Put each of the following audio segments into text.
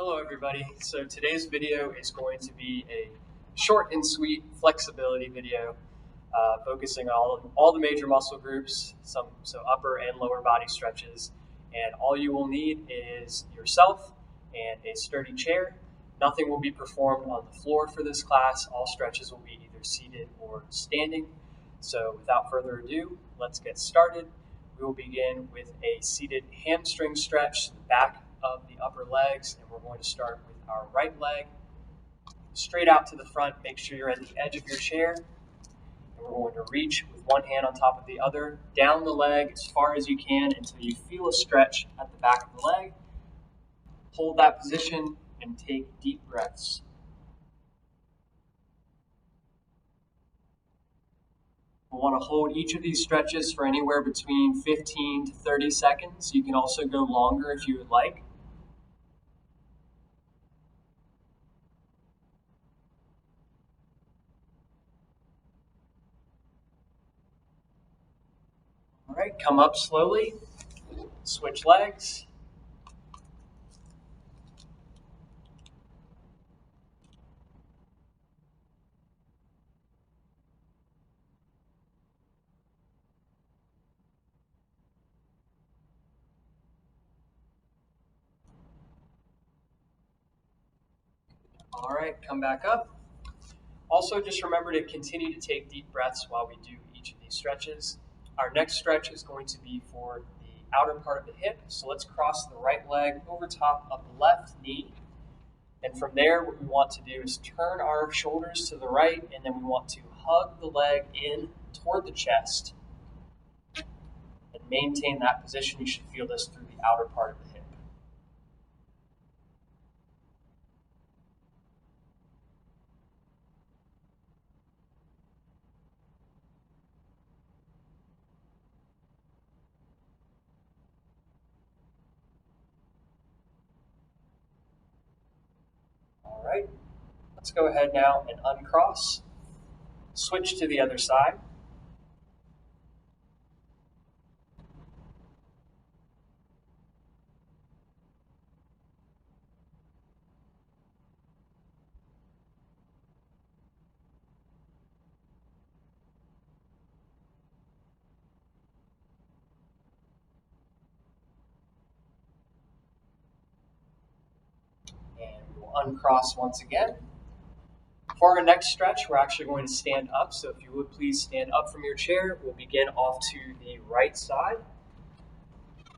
Hello everybody. So today's video is going to be a short and sweet flexibility video focusing on all the major muscle groups, so upper and lower body stretches. And all you will need is yourself and a sturdy chair. Nothing will be performed on the floor for this class. All stretches will be either seated or standing. So without further ado, let's get started. We will begin with a seated hamstring stretch to the back of the upper legs, and we're going to start with our right leg straight out to the front. Make sure you're at the edge of your chair, and we're going to reach with one hand on top of the other down the leg as far as you can until you feel a stretch at the back of the leg. Hold that position and take deep breaths. We'll want to hold each of these stretches for anywhere between 15 to 30 seconds. You can also go longer if you would like. All right, come up slowly, switch legs. All right, come back up. Also, just remember to continue to take deep breaths while we do each of these stretches. Our next stretch is going to be for the outer part of the hip. So let's cross the right leg over top of the left knee. And from there, what we want to do is turn our shoulders to the right, and then we want to hug the leg in toward the chest and maintain that position. You should feel this through the outer part of the hip. All right, let's go ahead now and uncross. Switch to the other side. And we'll uncross once again. For our next stretch, we're actually going to stand up. So if you would please stand up from your chair, we'll begin off to the right side.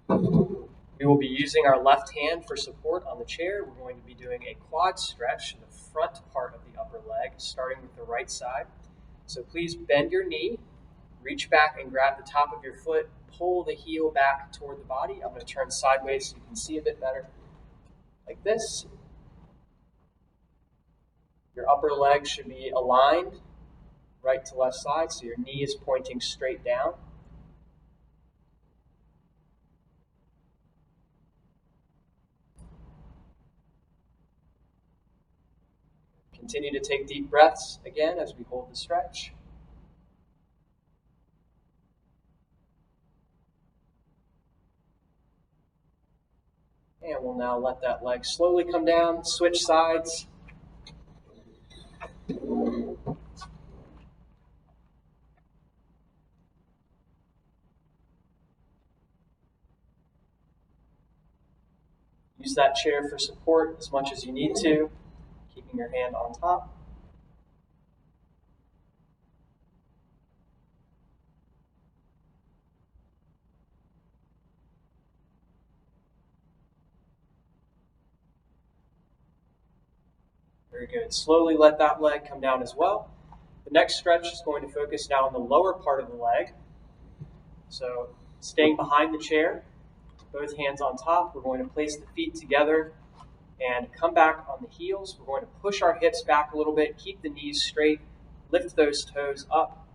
We will be using our left hand for support on the chair. We're going to be doing a quad stretch in the front part of the upper leg, starting with the right side. So please bend your knee, reach back and grab the top of your foot, pull the heel back toward the body. I'm going to turn sideways so you can see a bit better, like this. Your upper leg should be aligned right to left side, so your knee is pointing straight down. Continue to take deep breaths again as we hold the stretch. And we'll now let that leg slowly come down, switch sides. Use that chair for support as much as you need to, keeping your hand on top. Very good. Slowly let that leg come down as well. The next stretch is going to focus now on the lower part of the leg. So staying behind the chair, both hands on top, we're going to place the feet together and come back on the heels. We're going to push our hips back a little bit, keep the knees straight, lift those toes up.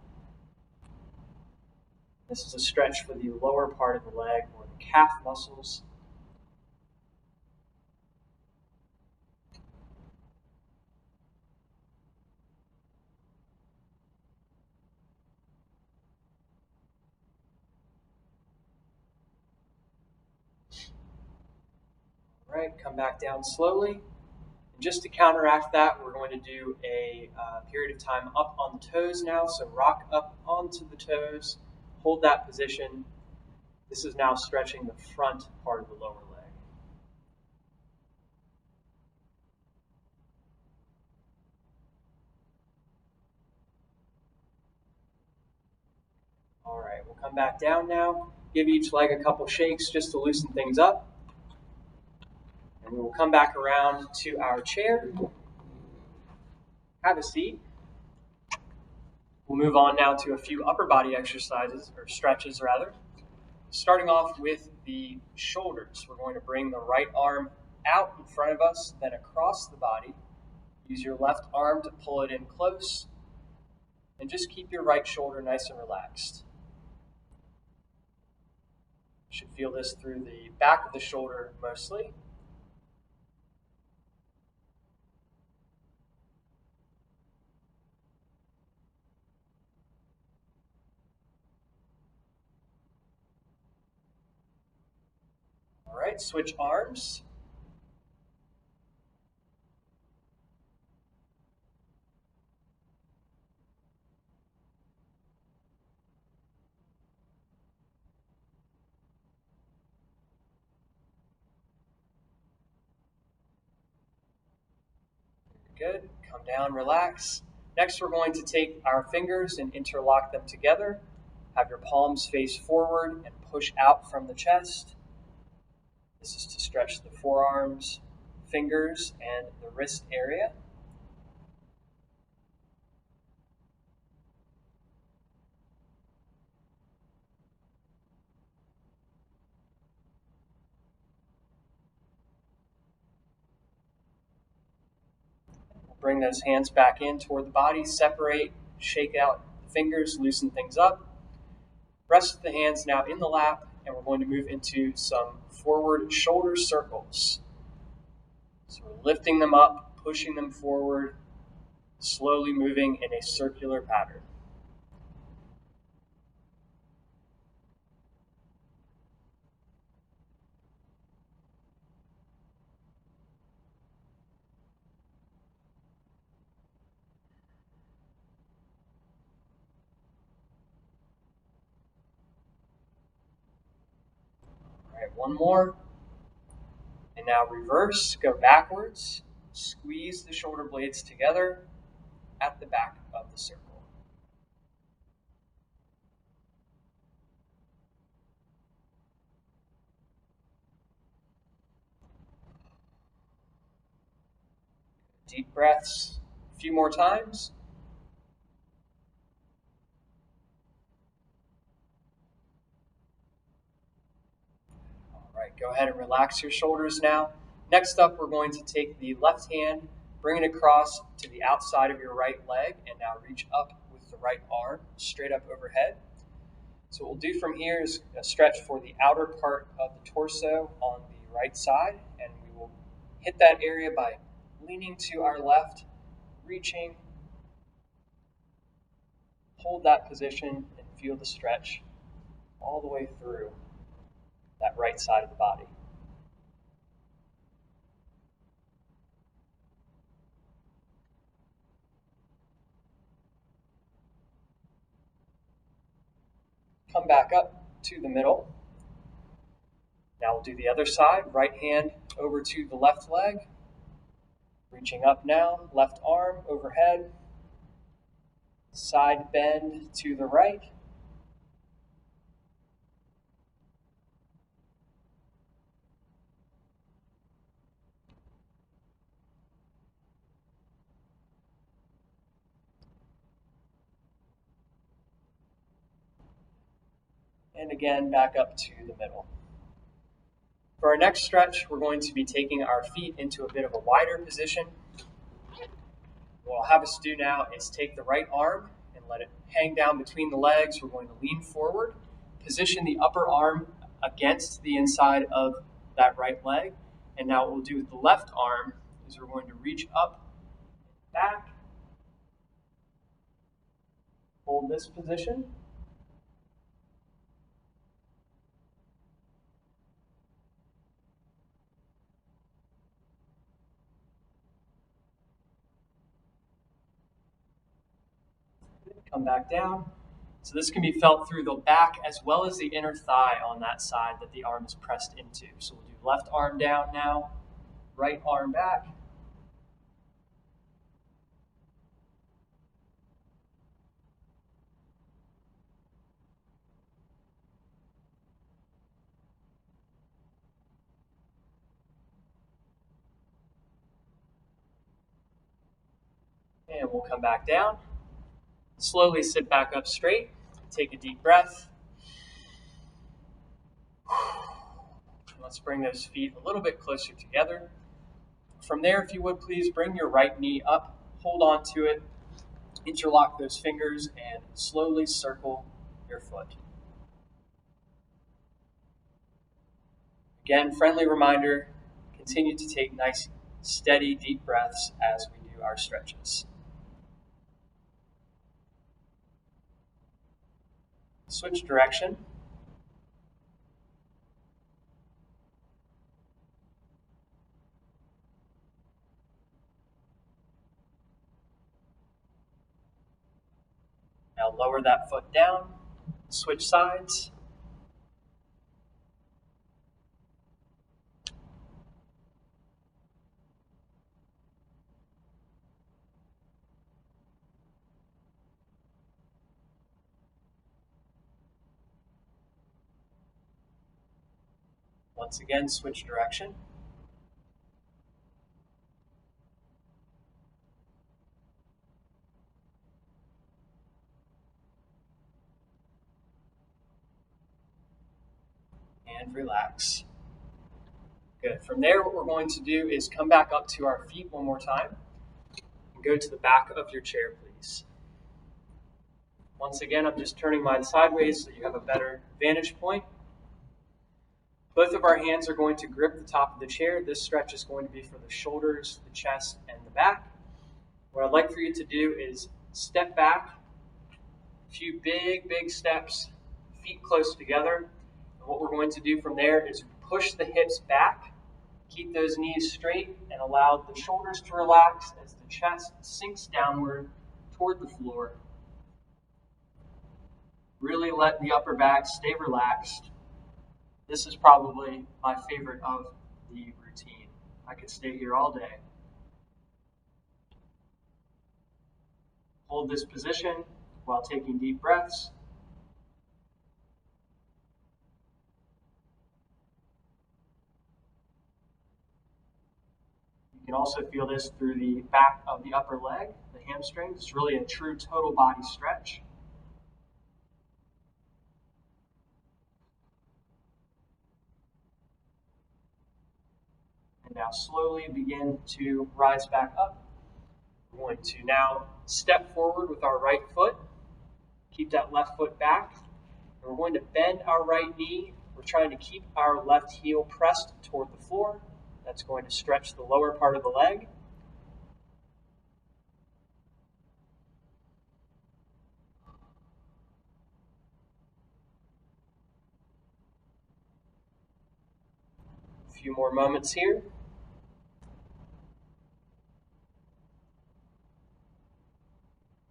This is a stretch for the lower part of the leg or the calf muscles. All right, come back down slowly. And just to counteract that, we're going to do a period of time up on the toes now. So rock up onto the toes, hold that position. This is now stretching the front part of the lower leg. All right, we'll come back down now. Give each leg a couple shakes just to loosen things up. And we will come back around to our chair. Have a seat. We'll move on now to a few upper body exercises, or stretches rather. Starting off with the shoulders. We're going to bring the right arm out in front of us, then across the body. Use your left arm to pull it in close. And just keep your right shoulder nice and relaxed. You should feel this through the back of the shoulder mostly. All right, switch arms. Good. Come down, relax. Next, we're going to take our fingers and interlock them together. Have your palms face forward and push out from the chest. This is to stretch the forearms, fingers, and the wrist area. Bring those hands back in toward the body, separate, shake out the fingers, loosen things up. Rest the hands now in the lap, and we're going to move into some forward shoulder circles. So we're lifting them up, pushing them forward, slowly moving in a circular pattern. All right, one more. And now reverse, go backwards, squeeze the shoulder blades together at the back of the circle. Deep breaths, a few more times. All right, go ahead and relax your shoulders now. Next up, we're going to take the left hand, bring it across to the outside of your right leg, and now reach up with the right arm straight up overhead. So what we'll do from here is a stretch for the outer part of the torso on the right side, and we will hit that area by leaning to our left, reaching, hold that position, and feel the stretch all the way through that right side of the body. Come back up to the middle. Now we'll do the other side, right hand over to the left leg, reaching up now, left arm overhead, side bend to the right. And again, back up to the middle. For our next stretch, we're going to be taking our feet into a bit of a wider position. What I'll have us do now is take the right arm and let it hang down between the legs. We're going to lean forward, position the upper arm against the inside of that right leg. And now what we'll do with the left arm is we're going to reach up, back, hold this position. come back down. So this can be felt through the back as well as the inner thigh on that side that the arm is pressed into. So we'll do left arm down now, right arm back. And we'll come back down. Slowly sit back up straight. Take a deep breath. Let's bring those feet a little bit closer together. From there, if you would please bring your right knee up, hold on to it, interlock those fingers, and slowly circle your foot. Again, friendly reminder, continue to take nice, steady, deep breaths as we do our stretches. Switch direction. Now lower that foot down, switch sides. Once again, switch direction. And relax. Good. From there, what we're going to do is come back up to our feet one more time and go to the back of your chair, please. Once again, I'm just turning mine sideways so you have a better vantage point. Both of our hands are going to grip the top of the chair. This stretch is going to be for the shoulders, the chest, and the back. What I'd like for you to do is step back, a few big steps, feet close together. And what we're going to do from there is push the hips back, keep those knees straight, and allow the shoulders to relax as the chest sinks downward toward the floor. Really let the upper back stay relaxed. This is probably my favorite of the routine. I could stay here all day. Hold this position while taking deep breaths. You can also feel this through the back of the upper leg, the hamstring. It's really a true total body stretch. And now slowly begin to rise back up. We're going to now step forward with our right foot. Keep that left foot back. And we're going to bend our right knee. We're trying to keep our left heel pressed toward the floor. That's going to stretch the lower part of the leg. A few more moments here.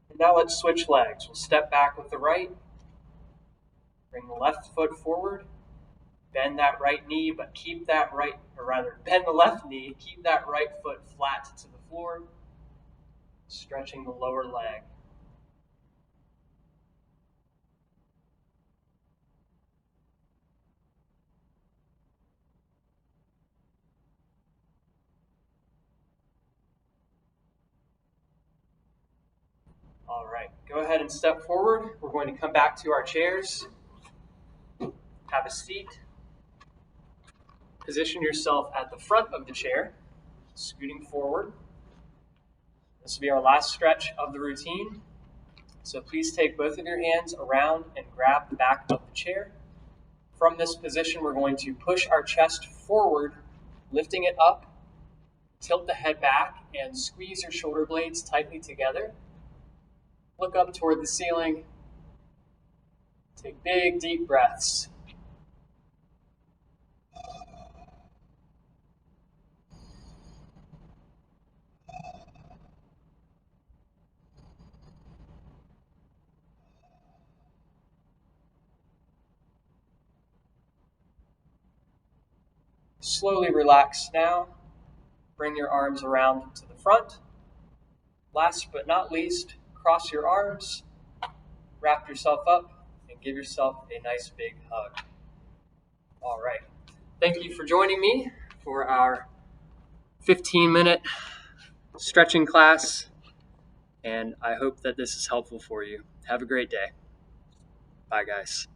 And now let's switch legs. We'll step back with the right. Bring the left foot forward. Bend that right knee, but keep that bend the left knee, keep that right foot flat to the floor, stretching the lower leg. All right, go ahead and step forward. We're going to come back to our chairs. Have a seat. Position yourself at the front of the chair, scooting forward. This will be our last stretch of the routine. So please take both of your hands around and grab the back of the chair. From this position, we're going to push our chest forward, lifting it up, tilt the head back, and squeeze your shoulder blades tightly together. Look up toward the ceiling. Take big, deep breaths. Slowly relax now. Bring your arms around to the front. Last but not least, cross your arms, wrap yourself up, and give yourself a nice big hug. All right. Thank you for joining me for our 15-minute stretching class, and I hope that this is helpful for you. Have a great day. Bye, guys.